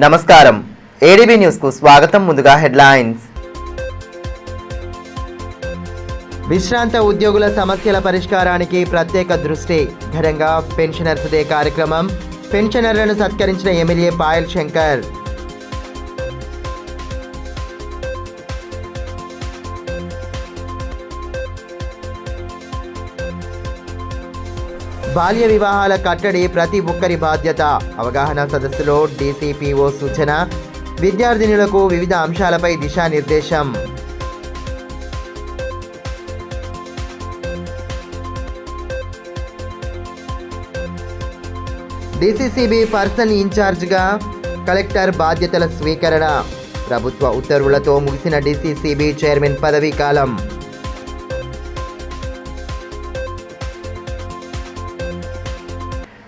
నమస్కారం ADB news కు స్వాగతం. ముందుగా హెడ్లైన్స్. విశ్రాంత ఉద్యోగుల సమస్యల పరిష్కారానికి ప్రత్యేక దృష్టి. ఘనంగా పెన్షనర్స్ డే కార్యక్రమం. పెన్షనర్లను సత్కరించిన ఎమ్మెల్యే పాయల్ శంకర్. బాల్య వివాహాల కట్టడి ప్రతి ఒక్కరి బాధ్యత. అవగాహన సదస్సులో డీసీపీఓ సూచన. విద్యార్థినులకు వివిధ అంశాలపై దిశానిర్దేశం. డీసీసీబీ పర్సన్ ఇన్ఛార్జ్గా కలెక్టర్ బాధ్యతల స్వీకరణ. ప్రభుత్వ ఉత్తర్వులతో ముగిసిన డీసీసీబీ చైర్మన్ పదవీ కాలం.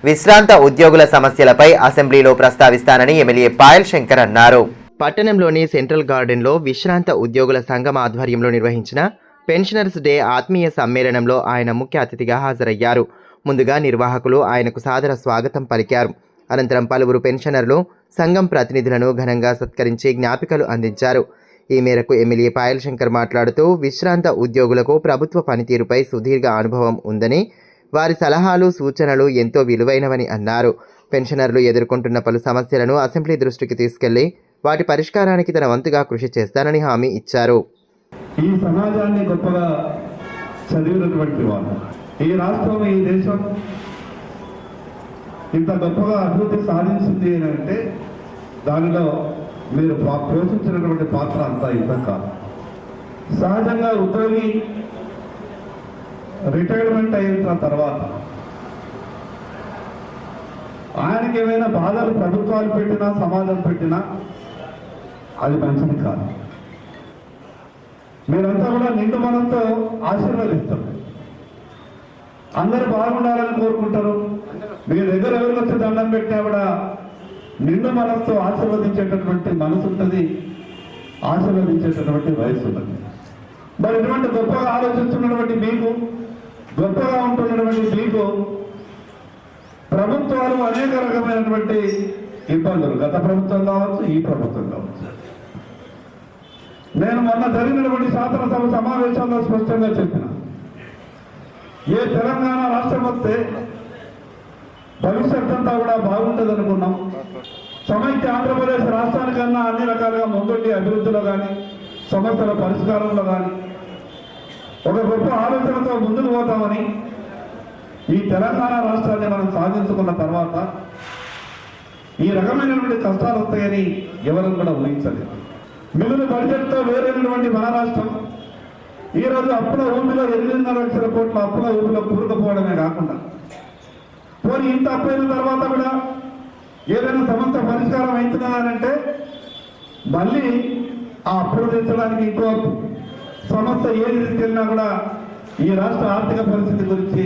విశ్రాంత ఉద్యోగుల సమస్యలపై అసెంబ్లీలో ప్రస్తావిస్తానని ఎమ్మెల్యే పాయల్ శంకర్ అన్నారు. పట్టణంలోని సెంట్రల్ గార్డెన్లో విశ్రాంత ఉద్యోగుల సంఘం ఆధ్వర్యంలో నిర్వహించిన పెన్షనర్స్ డే ఆత్మీయ సమ్మేళనంలో ఆయన ముఖ్య అతిథిగా హాజరయ్యారు. ముందుగా నిర్వాహకులు ఆయనకు సాదర స్వాగతం పలికారు. అనంతరం పలువురు పెన్షనర్లు సంఘం ప్రతినిధులను ఘనంగా సత్కరించి జ్ఞాపికలు అందించారు. ఈ మేరకు ఎమ్మెల్యే పాయల్ శంకర్ మాట్లాడుతూ విశ్రాంత ఉద్యోగులకు ప్రభుత్వ పనితీరుపై సుదీర్ఘ అనుభవం ఉందని, వారి సలహాలు సూచనలు ఎంతో విలువైనవని అన్నారు. పెన్షనర్లు ఎదుర్కొంటున్న పలు సమస్యలను అసెంబ్లీ దృష్టికి తీసుకెళ్లి వాటి పరిష్కారానికి తన వంతుగా కృషి చేస్తానని హామీ ఇచ్చారు. ఈ సమాజాన్ని గొప్పగా చదివినటువంటి వాళ్ళు, ఈ రాష్ట్రం ఈ దేశం ఇంత గొప్పగా అభివృద్ధి సాధించింది అంటే దానిలో మీరు పోషించినటువంటి పాత్ర అంతా ఇంత కాదు. సహజంగా ఉద్యోగి రిటైర్మెంట్ అయిన తర్వాత ఆయనకి ఏమైనా బాధలు ప్రభుత్వాలు పెట్టినా సమాజం పెట్టినా అది మంచిది కాదు. మీరంతా కూడా నిండు మనతో ఆశీర్వదిస్తారు, అందరూ బాగుండాలని కోరుకుంటారు. మీ దగ్గర ఎవరికి వచ్చి దండం పెట్టినా కూడా నిండు మనస్తో ఆశీర్వదించేటటువంటి మనసు ఉంటుంది, ఆశీర్వదించేటటువంటి వయసు ఉంటుంది. మరి ఇటువంటి గొప్పగా ఆలోచిస్తున్నటువంటి మీకు, గొప్పగా ఉంటున్నటువంటి మీకు ప్రభుత్వాలు అనేక రకమైనటువంటి ఇబ్బందులు, గత ప్రభుత్వం కావచ్చు, ఈ ప్రభుత్వం కావచ్చు. నేను మొన్న జరిగినటువంటి శాసనసభ సమావేశాల్లో స్పష్టంగా చెప్పిన, ఏ తెలంగాణ రాష్ట్రం వస్తే భవిష్యత్ అంతా కూడా బాగుంటుంది అనుకున్నాం. సమైక్య ఆంధ్రప్రదేశ్ రాష్ట్రానికన్నా అన్ని రకాలుగా ముందుండి అభివృద్ధిలో కానీ, సమస్యల పరిష్కారంలో కానీ ఒక గొప్ప ఆలోచనతో ముందుకు పోతామని ఈ తెలంగాణ రాష్ట్రాన్ని మనం సాధించుకున్న తర్వాత ఈ రకమైనటువంటి కష్టాలు వస్తాయని ఎవరు కూడా ఊహించలేదు. మిగులు బడ్జెట్తో వేరైనటువంటి మన రాష్ట్రం ఈరోజు అప్పుల ఊపిలో 8.5 లక్షల కోట్ల అప్పుల ఊపిలో కూరుకుపోవడమే కాకుండా, పోనీ ఇంత అప్పైన తర్వాత కూడా ఏదైనా సమస్య పరిష్కారం అవుతున్నానంటే మళ్ళీ ఆ అప్పులు తెచ్చడానికి ఇంకో సమస్య ఏది తీసుకెళ్ళినా కూడా ఈ రాష్ట్ర ఆర్థిక పరిస్థితి గురించి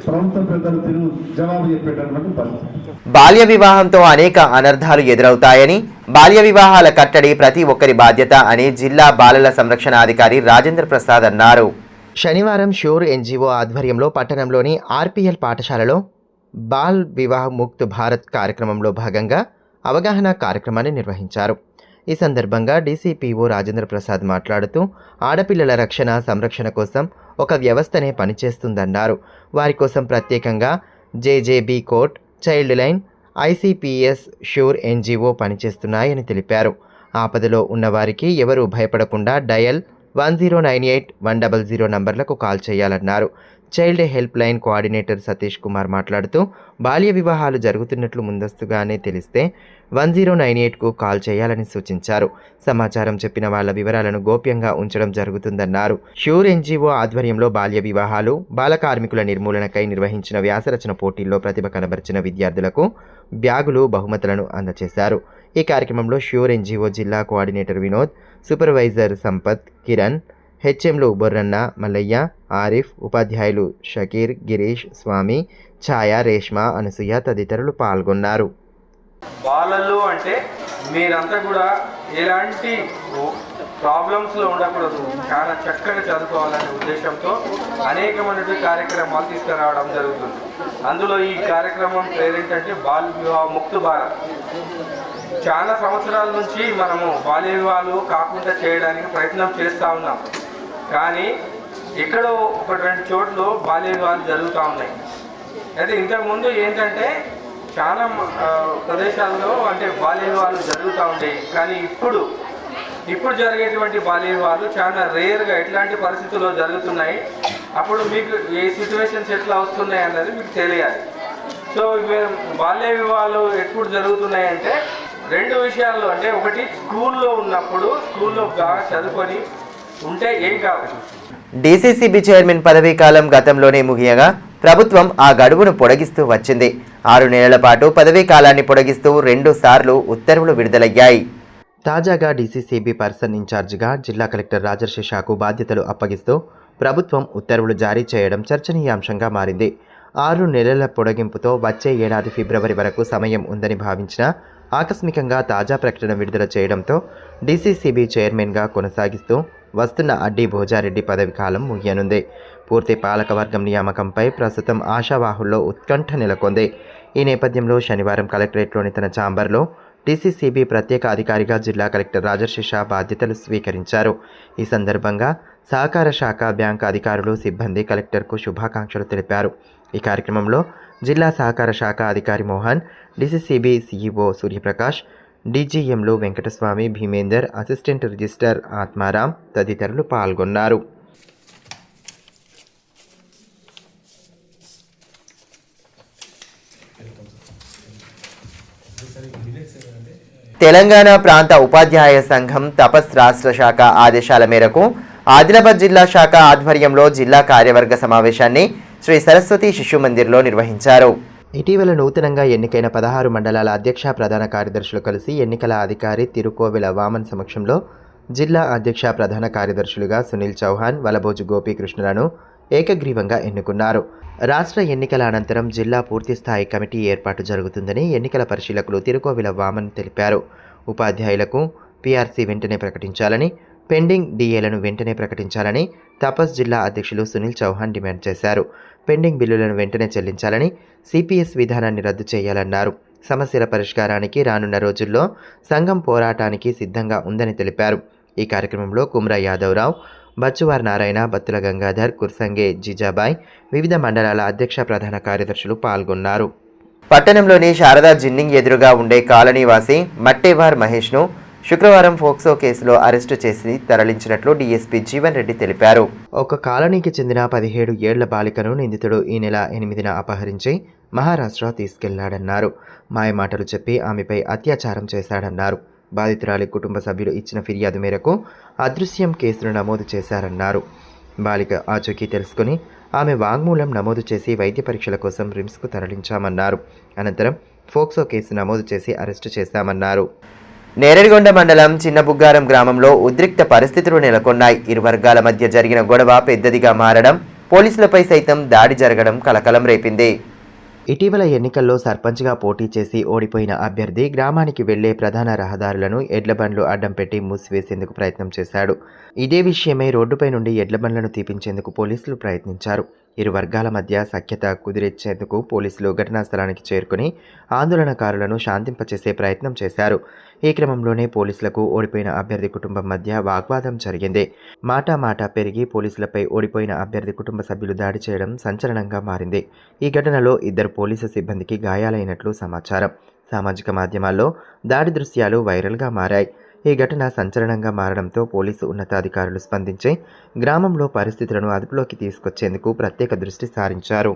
ప్రభుత్వ పెద్దలు జవాబు చెప్పేటటువంటి పరిస్థితి. బాల్య వివాహంతో అనేక అనర్థాలు ఎదురవుతాయని, బాల్య వివాహాల కట్టడి ప్రతి ఒక్కరి బాధ్యత అని జిల్లా బాలల సంరక్షణాధికారి రాజేంద్ర ప్రసాద్ అన్నారు. శనివారం షూర్ ఎన్జిఓ ఆధ్వర్యంలో పట్టణంలోని ఆర్పిఎల్ పాఠశాలలో బాల్ వివాహ్ ముక్త్ భారత్ కార్యక్రమంలో భాగంగా అవగాహన కార్యక్రమాన్ని నిర్వహించారు. ఈ సందర్భంగా డీసీపీఓ రాజేంద్ర ప్రసాద్ మాట్లాడుతూ ఆడపిల్లల రక్షణ సంరక్షణ కోసం ఒక వ్యవస్థనే పనిచేస్తుందన్నారు. వారి కోసం ప్రత్యేకంగా JJB court, child line, ICPS, షూర్ ఎన్జిఓ పనిచేస్తున్నాయని తెలిపారు. ఆపదలో ఉన్నవారికి ఎవరూ భయపడకుండా డయల్ 1098 100 నంబర్లకు కాల్ చేయాలన్నారు. Child help line coordinator Satish Kumar మాట్లాడుతూ బాల్య వివాహాలు జరుగుతున్నట్లు ముందస్తుగానే తెలిస్తే 1098కు కాల్ చేయాలని సూచించారు. సమాచారం చెప్పిన వాళ్ళ వివరాలను గోప్యంగా ఉంచడం జరుగుతుందన్నారు. షూర్ ఎన్జిఓ ఆధ్వర్యంలో బాల్య వివాహాలు, బాల కార్మికుల నిర్మూలనకై నిర్వహించిన వ్యాసరచన పోటీల్లో ప్రతిభ కనబరిచిన విద్యార్థులకు బ్యాగులు, బహుమతులను అందజేశారు. ఈ కార్యక్రమంలో షూర్ ఎన్జిఓ జిల్లా కోఆర్డినేటర్ వినోద్, సూపర్వైజర్ సంపత్, కిరణ్, హెచ్ఎంలు బొర్రన్న, మల్లయ్య, ఆరిఫ్, ఉపాధ్యాయులు షకీర్, గిరీష్, స్వామి, ఛాయ, రేష్మ, అనసూయ తదితరులు పాల్గొన్నారు. బాలలు అంటే మీరంతా కూడా ఎలాంటి ప్రాబ్లమ్స్లో ఉండకూడదు, చాలా చక్కగా చదువుకోవాలనే ఉద్దేశంతో అనేకమైనటువంటి కార్యక్రమాలు తీసుకురావడం జరుగుతుంది. అందులో ఈ కార్యక్రమం పేరేంటంటే బాల్ వివాహ్ ముక్త్ భారత్. చాలా సంవత్సరాల నుంచి మనము బాల్య వివాహాలు కాకుండా చేయడానికి ప్రయత్నం చేస్తూ ఉన్నాం. కానీ ఎక్కడో ఒక 2 చోట్ల బాల్య వివాహాలు జరుగుతూ ఉన్నాయి. అయితే ఇంతకుముందు ఏంటంటే చాలా ప్రదేశాల్లో అంటే బాల్య వివాహాలు జరుగుతూ ఉండేవి. కానీ ఇప్పుడు జరిగేటువంటి బాల్య వివాహాలు చాలా రేర్గా ఎట్లాంటి పరిస్థితుల్లో జరుగుతున్నాయి, అప్పుడు మీకు ఏ సిచ్యువేషన్స్ ఎట్లా వస్తున్నాయి అన్నది మీకు తెలియాలి. సో బాల్య వివాహాలు ఎప్పుడు జరుగుతున్నాయి అంటే 2 విషయాల్లో, అంటే ఒకటి స్కూల్లో ఉన్నప్పుడు స్కూల్లో బాగా చదువుకొని ఉంటే ఏం కాదు. డీసీసీబీ చైర్మన్ పదవీ కాలం గతంలోనే ముగియగా ప్రభుత్వం ఆ గడువును పొడిగిస్తూ వచ్చింది. 6 నెలల పాటు పదవీ కాలాన్ని పొడిగిస్తూ 2 సార్లు ఉత్తర్వులు విడుదలయ్యాయి. తాజాగా డీసీసీబీ పర్సన్ ఇన్ఛార్జిగా జిల్లా కలెక్టర్ రాజర్షిషాకు బాధ్యతలు అప్పగిస్తూ ప్రభుత్వం ఉత్తర్వులు జారీ చేయడం చర్చనీయాంశంగా మారింది. 6 నెలల పొడిగింపుతో వచ్చే ఏడాది ఫిబ్రవరి వరకు సమయం ఉందని భావించినా ఆకస్మికంగా తాజా ప్రకటన విడుదల చేయడంతో డీసీసీబీ చైర్మన్గా కొనసాగిస్తూ వస్తున్న అడ్డి భోజారెడ్డి పదవి కాలం ముగియనుంది. పూర్తి పాలకవర్గం నియామకంపై ప్రస్తుతం ఆశావాహుల్లో ఉత్కంఠ నెలకొంది. ఈ నేపథ్యంలో శనివారం కలెక్టరేట్లోని తన ఛాంబర్లో డీసీసీబీ ప్రత్యేక అధికారిగా జిల్లా కలెక్టర్ రాజర్షిషా బాధ్యతలు స్వీకరించారు. ఈ సందర్భంగా సహకార శాఖ బ్యాంకు అధికారులు సిబ్బంది కలెక్టర్కు శుభాకాంక్షలు తెలిపారు. ఈ కార్యక్రమంలో జిల్లా సహకార శాఖ అధికారి మోహన్, డీసీసీబీ సీఈఓ సూర్యప్రకాష్, డీజీఎంలు వెంకటస్వామి, భీమేందర్, అసిస్టెంట్ రిజిస్టర్ ఆత్మారాం తదితరులు పాల్గొన్నారు. తెలంగాణ ప్రాంత ఉపాధ్యాయ సంఘం తపస్ రాష్ట్ర శాఖ ఆదేశాల మేరకు ఆదిలాబాద్ జిల్లా శాఖ ఆధ్వర్యంలో జిల్లా కార్యవర్గ సమావేశాన్ని శ్రీ సరస్వతి శిశు మందిర్లో నిర్వహించారు. ఇటీవల నూతనంగా ఎన్నికైన 16 మండలాల అధ్యక్ష ప్రధాన కార్యదర్శులు కలిసి ఎన్నికల అధికారి తిరుకోవెల వామన్ సమక్షంలో జిల్లా అధ్యక్ష ప్రధాన కార్యదర్శులుగా సునీల్ చౌహాన్, వలబోజు గోపీకృష్ణులను ఏకగ్రీవంగా ఎన్నుకున్నారు. రాష్ట్ర ఎన్నికల అనంతరం జిల్లా పూర్తిస్థాయి కమిటీ ఏర్పాటు జరుగుతుందని ఎన్నికల పరిశీలకులు తిరుకోవెల వామన్ తెలిపారు. ఉపాధ్యాయులకు పీఆర్సీ వెంటనే ప్రకటించాలని, పెండింగ్ డీఏలను వెంటనే ప్రకటించాలని తపస్ జిల్లా అధ్యక్షులు సునీల్ చౌహాన్ డిమాండ్ చేశారు. పెండింగ్ బిల్లులను వెంటనే చెల్లించాలని, సిపిఎస్ విధానాన్ని రద్దు చేయాలన్నారు. సమస్యల పరిష్కారానికి రానున్న రోజుల్లో సంఘం పోరాటానికి సిద్ధంగా ఉందని తెలిపారు. ఈ కార్యక్రమంలో కుమ్రా యాదవరావు, బచ్చువార్ నారాయణ, బత్తుల గంగాధర్, కుర్సంగే జిజాబాయ్, వివిధ మండలాల అధ్యక్ష ప్రధాన కార్యదర్శులు పాల్గొన్నారు. పట్టణంలోని శారదా జిన్నింగ్ ఎదురుగా ఉండే కాలనీవాసి మట్టేవార్ మహేష్ను శుక్రవారం ఫోక్సో కేసులో అరెస్టు చేసి తరలించినట్లు డీఎస్పీ జీవన్ రెడ్డి తెలిపారు. ఒక కాలనీకి చెందిన 17 ఏళ్ల బాలికను నిందితుడు ఈ నెల 8న అపహరించి మహారాష్ట్ర తీసుకెళ్లాడన్నారు. మాయమాటలు చెప్పి ఆమెపై అత్యాచారం చేశాడన్నారు. బాధితురాలి కుటుంబ సభ్యులు ఇచ్చిన ఫిర్యాదు మేరకు అదృశ్యం కేసును నమోదు చేశారన్నారు. బాలిక ఆచూకీ తెలుసుకుని ఆమె వాంగ్మూలం నమోదు చేసి వైద్య పరీక్షల కోసం రిమ్స్కు తరలించామన్నారు. అనంతరం ఫోక్సో కేసు నమోదు చేసి అరెస్టు చేశామన్నారు. నేరేడిగొండ మండలం చిన్నబుగ్గారం గ్రామంలో ఉద్రిక్త పరిస్థితులు నెలకొన్నాయి. ఇరు వర్గాల మధ్య జరిగిన గొడవ పెద్దదిగా మారడం, పోలీసులపై సైతం దాడి జరగడం కలకలం రేపింది. ఇటీవల ఎన్నికల్లో సర్పంచ్గా పోటీ చేసి ఓడిపోయిన అభ్యర్థి గ్రామానికి వెళ్లే ప్రధాన రహదారులను ఎడ్ల బండ్లు అడ్డం పెట్టి మూసివేసేందుకు ప్రయత్నం చేశాడు. ఇదే విషయమై రోడ్డుపై నుండి ఎడ్ల బండ్లను తీపించేందుకు పోలీసులు ప్రయత్నించారు. ఇరు వర్గాల మధ్య సఖ్యత కుదిరేందుకు పోలీసులు ఘటనా స్థలానికి చేరుకుని ఆందోళనకారులను శాంతింపచేసే ప్రయత్నం చేశారు. ఈ క్రమంలోనే పోలీసులకు ఓడిపోయిన అభ్యర్థి కుటుంబం మధ్య వాగ్వాదం జరిగింది. మాట పెరిగి పోలీసులపై ఓడిపోయిన అభ్యర్థి కుటుంబ సభ్యులు దాడి చేయడం సంచలనంగా మారింది. ఈ ఘటనలో 2 పోలీసు సిబ్బందికి గాయాలైనట్లు సమాచారం. సామాజిక మాధ్యమాల్లో దాడి దృశ్యాలు వైరల్గా మారాయి. ఈ ఘటన సంచలనంగా మారడంతో పోలీసు ఉన్నతాధికారులు స్పందించి గ్రామంలో పరిస్థితులను అదుపులోకి తీసుకొచ్చేందుకు ప్రత్యేక దృష్టి సారించారు.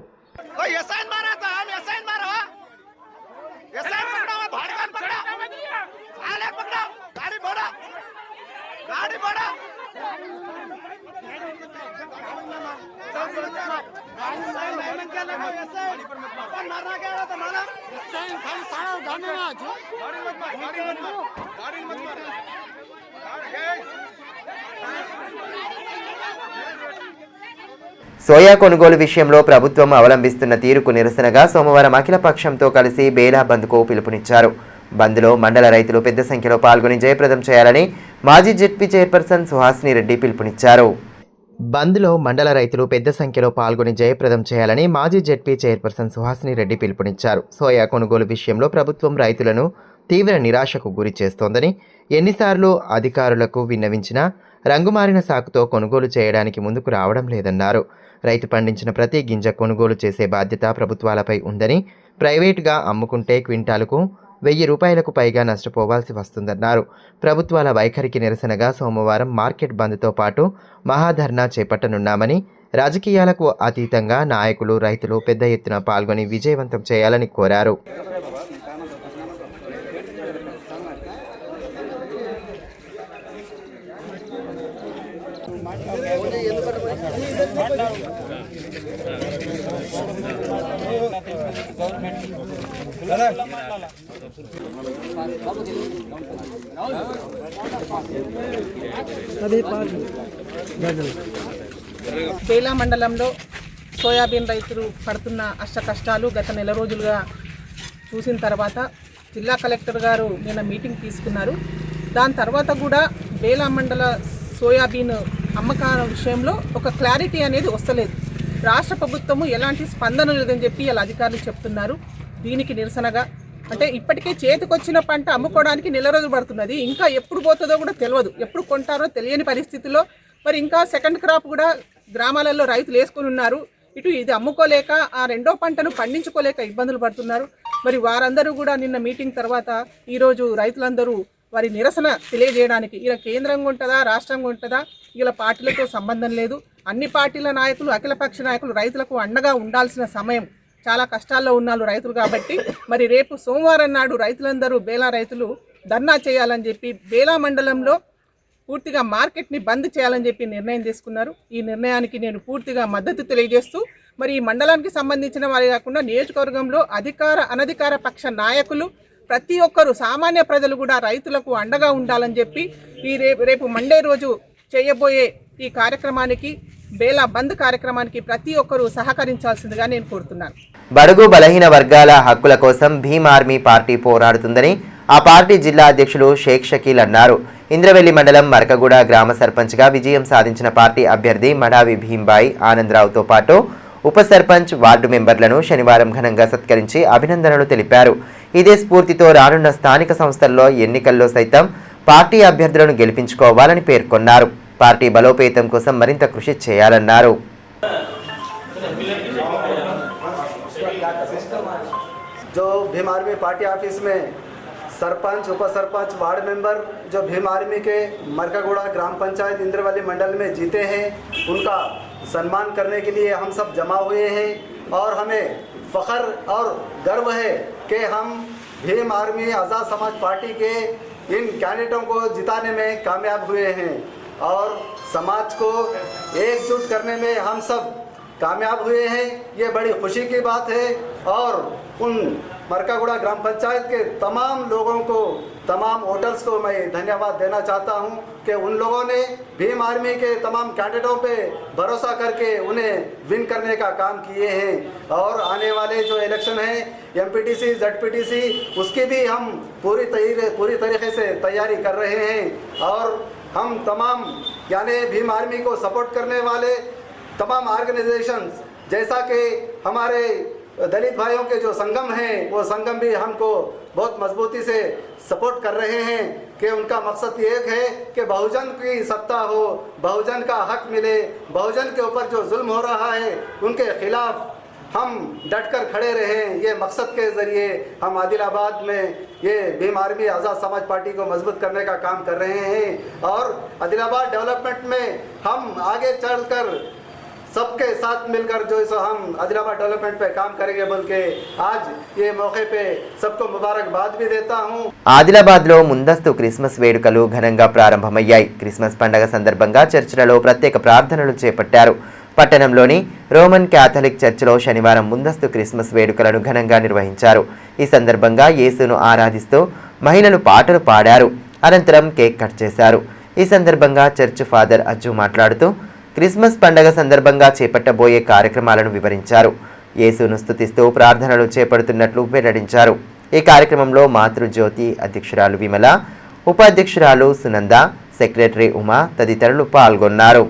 సోయా కొనుగోలు విషయంలో ప్రభుత్వం అవలంబిస్తున్న తీరుకు నిరసనగా సోమవారం అఖిలపక్షంతో కలిసి బేలా బంద్కు పిలుపునిచ్చారు. బంద్లో మండల రైతులు పెద్ద సంఖ్యలో పాల్గొని జయప్రదం చేయాలని మాజీ జెడ్పీ చైర్పర్సన్ సుహాసిని రెడ్డి పిలుపునిచ్చారు. బంద్లో మండల రైతులు పెద్ద సంఖ్యలో పాల్గొని జయప్రదం చేయాలని మాజీ జెడ్పీ చైర్పర్సన్ సుహాసిని రెడ్డి పిలుపునిచ్చారు. సోయా కొనుగోలు విషయంలో ప్రభుత్వం రైతులను తీవ్ర నిరాశకు గురి చేస్తోందని, ఎన్నిసార్లు అధికారులకు విన్నవించినా రంగుమారిన సాకుతో కొనుగోలు చేయడానికి ముందుకు రావడం లేదన్నారు. రైతు పండించిన ప్రతి గింజ కొనుగోలు చేసే బాధ్యత ప్రభుత్వాలపై ఉందని, ప్రైవేటుగా అమ్ముకుంటే క్వింటాలకు 1000 రూపాయలకు పైగా నష్టపోవాల్సి వస్తుందన్నారు. ప్రభుత్వాల వైఖరికి నిరసనగా సోమవారం మార్కెట్ బంద్తో పాటు మహాధర్నా చేపట్టనున్నామని, రాజకీయాలకు అతీతంగా నాయకులు, రైతులు పెద్ద ఎత్తున పాల్గొని విజయవంతం చేయాలని కోరారు. బేలా మండలంలో సోయాబీన్ రైతులు పడుతున్న అష్ట కష్టాలు గత నెల రోజులుగా చూసిన తర్వాత జిల్లా కలెక్టర్ గారు నిన్న మీటింగ్ తీసుకున్నారు. దాని తర్వాత కూడా బేలా మండల సోయాబీన్ అమ్మకాల విషయంలో ఒక క్లారిటీ అనేది వస్తలేదు. రాష్ట్ర ప్రభుత్వము ఎలాంటి స్పందన లేదని చెప్పి ఇలా అధికారులు చెప్తున్నారు. దీనికి నిరసనగా అంటే ఇప్పటికే చేతికొచ్చిన పంట అమ్ముకోవడానికి నెల రోజులు పడుతున్నది. ఇంకా ఎప్పుడు పోతుందో కూడా తెలియదు, ఎప్పుడు కొంటారో తెలియని పరిస్థితిలో మరి ఇంకా సెకండ్ క్రాప్ కూడా గ్రామాలలో రైతులు వేసుకుని ఉన్నారు. ఇటు ఇది అమ్ముకోలేక ఆ రెండో పంటను పండించుకోలేక ఇబ్బందులు పడుతున్నారు. మరి వారందరూ కూడా నిన్న మీటింగ్ తర్వాత ఈరోజు రైతులందరూ వారి నిరసన తెలియజేయడానికి ఇలా కేంద్రంగా ఉంటుందా రాష్ట్రంగా ఉంటుందా ఇలా పార్టీలతో సంబంధం లేదు. అన్ని పార్టీల నాయకులు, అఖిలపక్ష నాయకులు రైతులకు అండగా ఉండాల్సిన సమయం. చాలా కష్టాల్లో ఉన్నారు రైతులు కాబట్టి మరి రేపు సోమవారం నాడు రైతులందరూ బేలా రైతులు ధర్నా చేయాలని చెప్పి బేలా మండలంలో పూర్తిగా మార్కెట్ని బంద్ చేయాలని చెప్పి నిర్ణయం తీసుకున్నారు. ఈ నిర్ణయానికి నేను పూర్తిగా మద్దతు తెలియజేస్తూ మరి ఈ మండలానికి సంబంధించిన వారి కాకుండా నియోజకవర్గంలో అధికార అనధికార పక్ష నాయకులు ప్రతి ఒక్కరు సామాన్య ప్రజలు కూడా రైతులకు అండగా ఉండాలని చెప్పి ఈ రేపు మండే రోజు చేయబోయే ఈ కార్యక్రమానికి బేలా బంద్ కార్యక్రమానికి ప్రతి ఒక్కరూ సహకరించాల్సిందిగా నేను కోరుతున్నాను. బడుగు బలహీన వర్గాల హక్కుల కోసం భీమ్ ఆర్మీ పార్టీ పోరాడుతుందని ఆ పార్టీ జిల్లా అధ్యక్షులు షేక్ షకీల్ అన్నారు. ఇంద్రవెల్లి మండలం మరకగూడ గ్రామ సర్పంచ్గా విజయం సాధించిన పార్టీ అభ్యర్థి మడావి భీంబాయి ఆనందరావుతో పాటు ఉప సర్పంచ్, వార్డు మెంబర్లను శనివారం ఘనంగా సత్కరించి అభినందనలు తెలిపారు. ఇదే స్ఫూర్తితో రానున్న స్థానిక సంస్థల్లో ఎన్నికల్లో సైతం పార్టీ అభ్యర్థులను గెలిపించుకోవాలని పేర్కొన్నారు. పార్టీ బలోపేతం కోసం మరింత కృషి చేయాలన్నారు. जो भीम आर्मी पार्टी ऑफिस में सरपंच, उप सरपंच, वार्ड मेंबर जो भीम आर्मी के मरकागुड़ा ग्राम पंचायत इंद्रवली मंडल में जीते हैं, उनका सम्मान करने के लिए हम सब जमा हुए हैं और हमें फ़ख्र और गर्व है कि हम भीम आर्मी आज़ाद समाज पार्टी के इन कैंडिडेटों को जिताने में कामयाब हुए हैं और समाज को एकजुट करने में हम सब कामयाब हुए हैं। ये बड़ी खुशी की बात है और उन मरकागुड़ा ग्राम पंचायत के तमाम लोगों को, तमाम वोटर्स को मैं धन्यवाद देना चाहता हूं कि उन लोगों ने भीम आर्मी के तमाम कैंडिडेटों पे भरोसा करके उन्हें विन करने का काम किए हैं और आने वाले जो इलेक्शन हैं एमपीटीसी, जेडपीटीसी, उसकी भी हम पूरी तरीके से तैयारी कर रहे हैं और हम तमाम यानी भीम आर्मी को सपोर्ट करने वाले तमाम ऑर्गेनाइजेशंस जैसा कि हमारे दलित भाइयों के जो संगम हैं वो संगम भी हमको बहुत मजबूती से सपोर्ट कर रहे हैं कि उनका मकसद ये है कि बहुजन की सत्ता हो, बहुजन का हक मिले, बहुजन के ऊपर जो जुल्म हो रहा है उनके खिलाफ हम डटकर खड़े रहें। ये मकसद के ज़रिए हम आदिलाबाद में ये भीम आर्मी आज़ाद समाज पार्टी को मजबूत करने का काम कर रहे हैं और आदिलाबाद डेवलपमेंट में हम आगे चलकर सबके साथ मिलकर जो है हम आदिलाबाद डेवलपमेंट पे काम करेंगे बोल के आज ये मौके पे सबको मुबारकबाद भी देता हूँ. ఆదిలాబాద్లో ముందస్తు క్రిస్మస్ వేడుకలు ఘనంగా ప్రారంభమయ్యాయి. క్రిస్మస్ పండుగ సందర్భంగా చర్చిలలో ప్రత్యేక ప్రార్థనలు చేపట్టారు. పట్టణంలోని రోమన్ క్యాథలిక్ చర్చిలో శనివారం ముందస్తు క్రిస్మస్ వేడుకలను ఘనంగా నిర్వహించారు. ఈ సందర్భంగా యేసును ఆరాధిస్తూ మహిళలు పాటలు పాడారు. అనంతరం కేక్ కట్ చేశారు. ఈ సందర్భంగా చర్చ్ ఫాదర్ అజ్జు మాట్లాడుతూ క్రిస్మస్ పండుగ సందర్భంగా చేపట్టబోయే కార్యక్రమాలను వివరించారు. యేసును స్తుతిస్తూ ప్రార్థనలు చేపడుతున్నట్లు వెల్లడించారు. ఈ కార్యక్రమంలో మాతృజ్యోతి అధ్యక్షురాలు విమల, ఉపాధ్యక్షురాలు సునంద, సెక్రటరీ ఉమా తదితరులు పాల్గొన్నారు.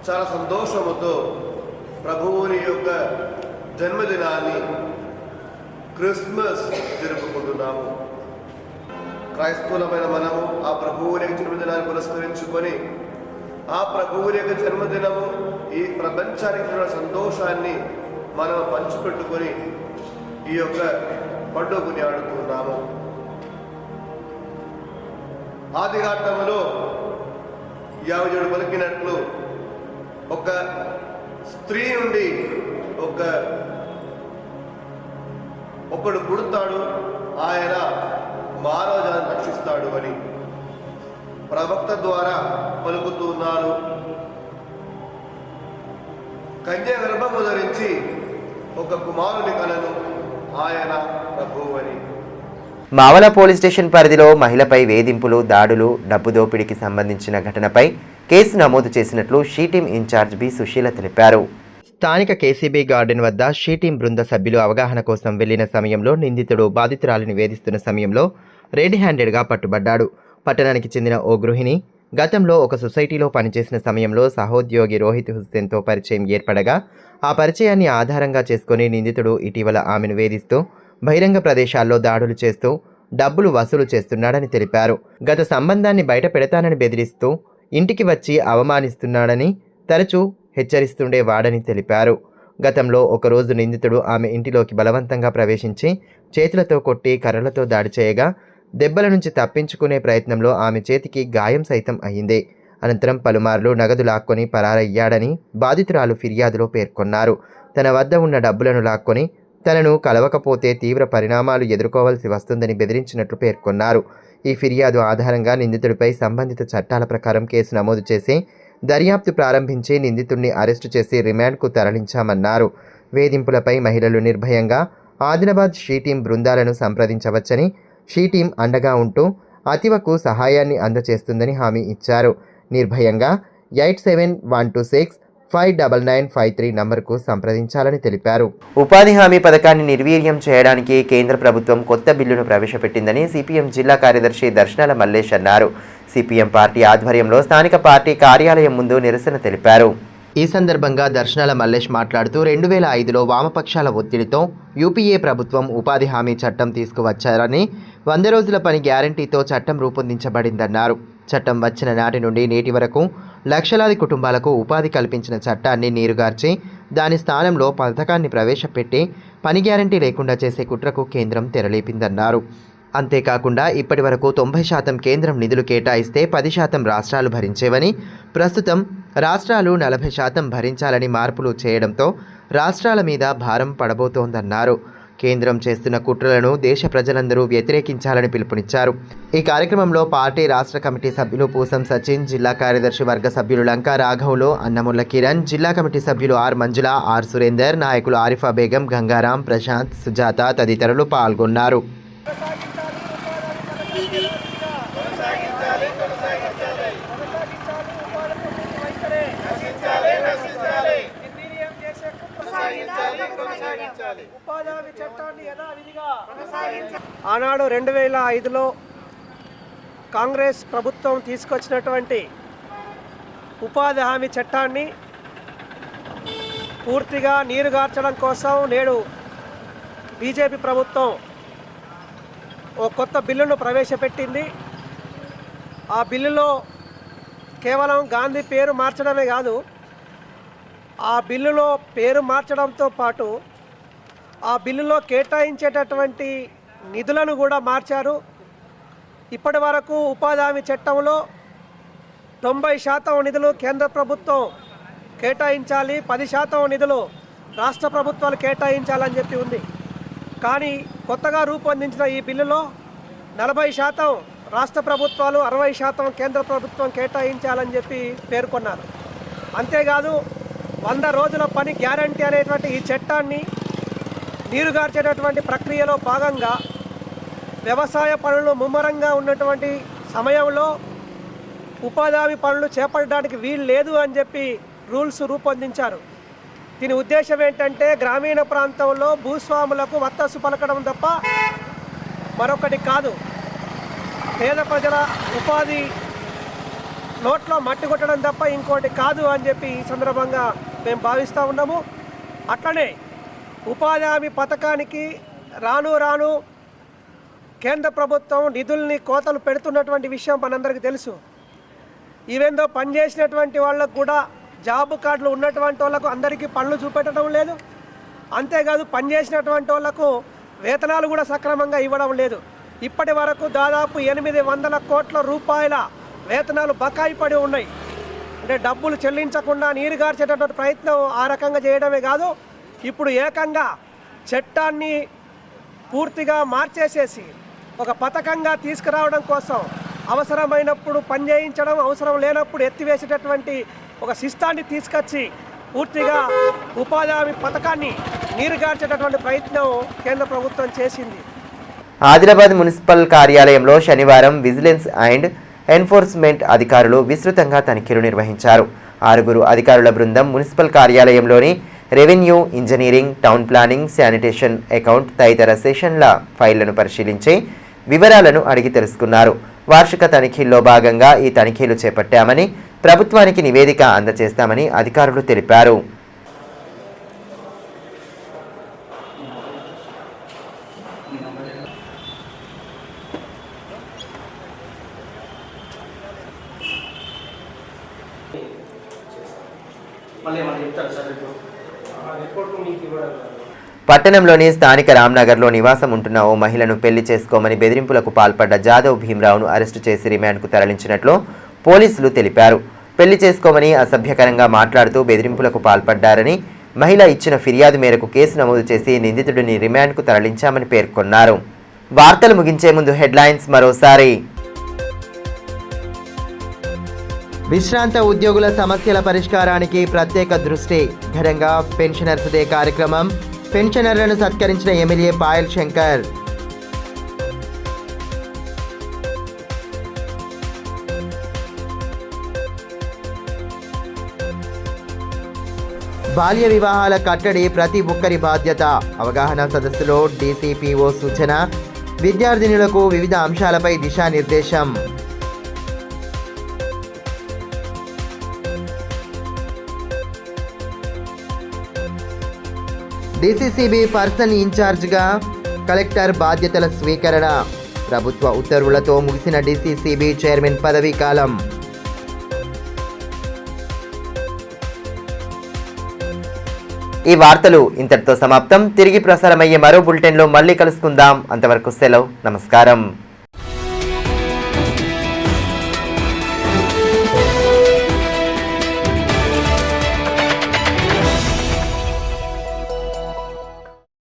చాలా సంతోషముతో ప్రభువుని యొక్క జన్మదినాన్ని క్రిస్మస్ జరుపుకుంటున్నాము. క్రైస్తవులమైన మనము ఆ ప్రభువుని యొక్క జన్మదినాన్ని పురస్కరించుకొని ఆ ప్రభువుని యొక్క జన్మదినము ఈ ప్రపంచానికి ఉన్న సంతోషాన్ని మనం పంచిపెట్టుకొని ఈ యొక్క పండుగని ఆడుతున్నాము. ఆదిఘాటంలో యావజుడు పలికినట్లు ఒక స్త్రీ నుండి ఒకడు పుడతాడు, ఆయన మానవ జాతిని రక్షిస్తాడు అని ప్రవక్త ద్వారా పలుకుతున్నారు. కన్య గర్భము ధరించి ఒక కుమారుని కలను, ఆయన ప్రభువు అని. మావల పోలీస్ స్టేషన్ పరిధిలో మహిళపై వేధింపులు, దాడులు, డబ్బు దోపిడీకి సంబంధించిన ఘటనపై కేసు నమోదు చేసినట్లు she team in charge B Susheela తెలిపారు. స్థానిక కేసీబీ గార్డెన్ వద్ద షీ టీం బృంద సభ్యులు అవగాహన కోసం వెళ్లిన సమయంలో నిందితుడు బాధితురాలిని వేధిస్తున్న సమయంలో రెడ్ హ్యాండెడ్గా పట్టుబడ్డాడు. పట్టణానికి చెందిన ఓ గృహిణి గతంలో ఒక సొసైటీలో పనిచేసిన సమయంలో సహోద్యోగి రోహిత్ హుస్సేన్తో పరిచయం ఏర్పడగా ఆ పరిచయాన్ని ఆధారంగా చేసుకుని నిందితుడు ఇటీవల ఆమెను వేధిస్తూ బహిరంగ ప్రదేశాల్లో దాడులు చేస్తూ డబ్బులు వసూలు చేస్తున్నాడని తెలిపారు. గత సంబంధాన్ని బయట పెడతానని బెదిరిస్తూ ఇంటికి వచ్చి అవమానిస్తున్నాడని తరచూ హెచ్చరిస్తుండేవాడని తెలిపారు. గతంలో ఒకరోజు నిందితుడు ఆమె ఇంటిలోకి బలవంతంగా ప్రవేశించి చేతులతో కొట్టి కర్రలతో దాడి చేయగా దెబ్బల నుంచి తప్పించుకునే ప్రయత్నంలో ఆమె చేతికి గాయం సైతం అయింది. అనంతరం పలుమార్లు నగదు లాక్కొని పరారయ్యాడని బాధితురాలు ఫిర్యాదులో పేర్కొన్నారు. తన వద్ద ఉన్న డబ్బులను లాక్కొని తనను కలవకపోతే తీవ్ర పరిణామాలు ఎదుర్కోవాల్సి వస్తుందని బెదిరించినట్లు పేర్కొన్నారు. ఈ ఫిర్యాదు ఆధారంగా నిందితుడిపై సంబంధిత చట్టాల ప్రకారం కేసు నమోదు చేసి దర్యాప్తు ప్రారంభించి నిందితుడిని అరెస్టు చేసి రిమాండ్కు తరలించామన్నారు. వేధింపులపై మహిళలు నిర్భయంగా ఆదిలాబాద్ షీ టీం బృందాలను సంప్రదించవచ్చని, షీ టీం అండగా ఉంటూ అతివకు సహాయాన్ని అందజేస్తుందని హామీ ఇచ్చారు. నిర్భయంగా 8712659953 నంబర్కు సంప్రదించాలని తెలిపారు. ఉపాధి హామీ పథకాన్ని నిర్వీర్యం చేయడానికి కేంద్ర ప్రభుత్వం కొత్త బిల్లును ప్రవేశపెట్టిందని సిపిఎం జిల్లా కార్యదర్శి దర్శనాల మల్లేష్ అన్నారు. సిపిఎం పార్టీ ఆధ్వర్యంలో స్థానిక పార్టీ కార్యాలయం ముందు నిరసన తెలిపారు. ఈ సందర్భంగా దర్శనాల మల్లేష్ మాట్లాడుతూ 2005లో వామపక్షాల ఒత్తిడితో యూపీఏ ప్రభుత్వం ఉపాధి హామీ చట్టం తీసుకువచ్చారని, 100 రోజుల పని గ్యారంటీతో చట్టం రూపొందించబడిందన్నారు. చట్టం వచ్చిన నాటి నుండి నేటి వరకు లక్షలాది కుటుంబాలకు ఉపాధి కల్పించిన చట్టాన్ని నీరుగార్చి దాని స్థానంలో పథకాన్ని ప్రవేశపెట్టి పని గ్యారంటీ లేకుండా చేసే కుట్రకు కేంద్రం తెరలేపిందన్నారు. అంతేకాకుండా ఇప్పటి వరకు 90% కేంద్రం నిధులు కేటాయిస్తే 10% రాష్ట్రాలు భరించేవని, ప్రస్తుతం రాష్ట్రాలు 40% భరించాలని మార్పులు చేయడంతో రాష్ట్రాల మీద భారం పడబోతోందన్నారు. కేంద్రం చేస్తున్న కుట్రలను దేశ ప్రజలందరూ వ్యతిరేకించాలని పిలుపునిచ్చారు. ఈ కార్యక్రమంలో పార్టీ రాష్ట్ర కమిటీ సభ్యులు పూసం సచిన్, జిల్లా కార్యదర్శి వర్గ సభ్యులు లంకా రాఘవులు, అన్నముల్ల కిరణ్, జిల్లా కమిటీ సభ్యులు ఆర్ మంజుల, ఆర్ సురేందర్, నాయకులు ఆరిఫా బేగం, గంగారాం, ప్రశాంత్, సుజాత తదితరులు పాల్గొన్నారు. ఆనాడు 2005లో కాంగ్రెస్ ప్రభుత్వం తీసుకొచ్చినటువంటి ఉపాధి హామీ చట్టాన్ని పూర్తిగా నీరుగార్చడం కోసం నేడు బీజేపీ ప్రభుత్వం ఓ కొత్త బిల్లును ప్రవేశపెట్టింది. ఆ బిల్లులో కేవలం గాంధీ పేరు మార్చడమే కాదు, ఆ బిల్లులో పేరు మార్చడంతో పాటు ఆ బిల్లులో కేటాయించేటటువంటి నిధులను కూడా మార్చారు. ఇప్పటి వరకు ఉపాధి హామీ చట్టంలో 90% నిధులు కేంద్ర ప్రభుత్వం కేటాయించాలి, 10% నిధులు రాష్ట్ర ప్రభుత్వాలు కేటాయించాలని చెప్పి ఉంది. కానీ కొత్తగా రూపొందించిన ఈ బిల్లులో 40% రాష్ట్ర ప్రభుత్వాలు, 60% కేంద్ర ప్రభుత్వం కేటాయించాలని చెప్పి పేర్కొన్నారు. అంతేకాదు 100 రోజుల పని గ్యారంటీ అనేటువంటి ఈ చట్టాన్ని నీరుగార్చేటటువంటి ప్రక్రియలో భాగంగా వ్యవసాయ పనులు ముమ్మరంగా ఉన్నటువంటి సమయంలో ఉపాధి హామీ పనులు చేపట్టడానికి వీలు లేదు అని చెప్పి రూల్స్ రూపొందించారు. దీని ఉద్దేశం ఏంటంటే గ్రామీణ ప్రాంతంలో భూస్వాములకు వత్తసు పలకడం తప్ప మరొకటి కాదు. పేద ప్రజల ఉపాధి నోట్లో మట్టి కొట్టడం తప్ప ఇంకోటి కాదు అని చెప్పి ఈ సందర్భంగా మేము భావిస్తూ ఉన్నాము. అట్లనే ఉపాధి హామీ పథకానికి రాను కేంద్ర ప్రభుత్వం నిధుల్ని కోతలు పెడుతున్నటువంటి విషయం మనందరికీ తెలుసు. ఈవెందో పనిచేసినటువంటి వాళ్ళకు కూడా జాబ్ కార్డులు ఉన్నటువంటి వాళ్ళకు అందరికీ పనులు చూపెట్టడం లేదు. అంతేకాదు పనిచేసినటువంటి వాళ్ళకు వేతనాలు కూడా సక్రమంగా ఇవ్వడం లేదు. ఇప్పటి వరకు దాదాపు 800 కోట్ల రూపాయల వేతనాలు బకాయి పడి ఉన్నాయి. అంటే డబ్బులు చెల్లించకుండా నీరుగార్చేటటువంటి ప్రయత్నం ఆ రకంగా చేయడమే కాదు, ఇప్పుడు ఏకంగా చట్టాన్ని పూర్తిగా మార్చేసేసి ఒక పథకంగా తీసుకురావడం కోసం అవసరమైనప్పుడు పనిచేయించడం, అవసరం లేనప్పుడు ఎత్తివేసేటటువంటి ఒక సిస్టాన్ని తీసుకొచ్చి పూర్తిగా ఉపాధి హామీ పథకాన్ని నీరుగార్చేటటువంటి ప్రయత్నం కేంద్ర ప్రభుత్వం చేసింది. ఆదిలాబాద్ మున్సిపల్ కార్యాలయంలో శనివారం విజిలెన్స్ అండ్ ఎన్ఫోర్స్మెంట్ అధికారులు విస్తృతంగా తనిఖీలు నిర్వహించారు. 6 అధికారుల బృందం మున్సిపల్ కార్యాలయంలోని revenue, engineering, town planning, sanitation, account తదితర సెషన్ల ఫైళ్లను పరిశీలించి వివరాలను అడిగి తెలుసుకున్నారు. వార్షిక తనిఖీల్లో భాగంగా ఈ తనిఖీలు చేపట్టామని, ప్రభుత్వానికి నివేదిక అందజేస్తామని అధికారులు తెలిపారు. పట్టణంలోని స్థానిక రామ్నగర్లో నివాసం ఉంటున్న ఓ మహిళను పెళ్లి చేసుకోమని బెదిరింపులకు పాల్పడ్డ జాదవ్ భీమరావును అరెస్టు చేసి రిమాండ్కు తరలించినట్లు పోలీసులు తెలిపారు. పెళ్లి చేసుకోమని అసభ్యకరంగా మాట్లాడుతూ బెదిరింపులకు పాల్పడ్డారని, మహిళ ఇచ్చిన ఫిర్యాదు మేరకు కేసు నమోదు చేసి నిందితుడిని రిమాండ్కు తరలించామని పేర్కొన్నారు. వార్తలు ముగించే ముందు హెడ్లైన్స్ మరోసారి. విశ్రాంత ఉద్యోగుల సమస్యల పరిష్కారానికి ప్రత్యేక దృష్టి. ఘనంగా పెన్షనర్స్ డే కార్యక్రమం. పెన్షనర్లను సత్కరించిన ఎమ్మెల్యే పాయల్ శంకర్. బాల్య వివాహాల కట్టడి ప్రతి ఒక్కరి బాధ్యత. అవగాహన సదస్సులో డీసీపీఓ సూచన. విద్యార్థినులకు వివిధ అంశాలపై దిశానిర్దేశం. డీసీసీబీ పర్సన్ ఇన్ఛార్జ్గా కలెక్టర్ బాధ్యతల స్వీకరణ. ప్రభుత్వ ఉత్తర్వులతో ముగిసిన డీసీసీబీ చైర్మన్ పదవీ కాలం. ఈ వార్తలు ఇంతటితో సమాప్తం. తిరిగి ప్రసారమయ్యే మరో బులెటిన్లో మళ్ళీ కలుసుకుందాం. అంతవరకు సెలవు. నమస్కారం.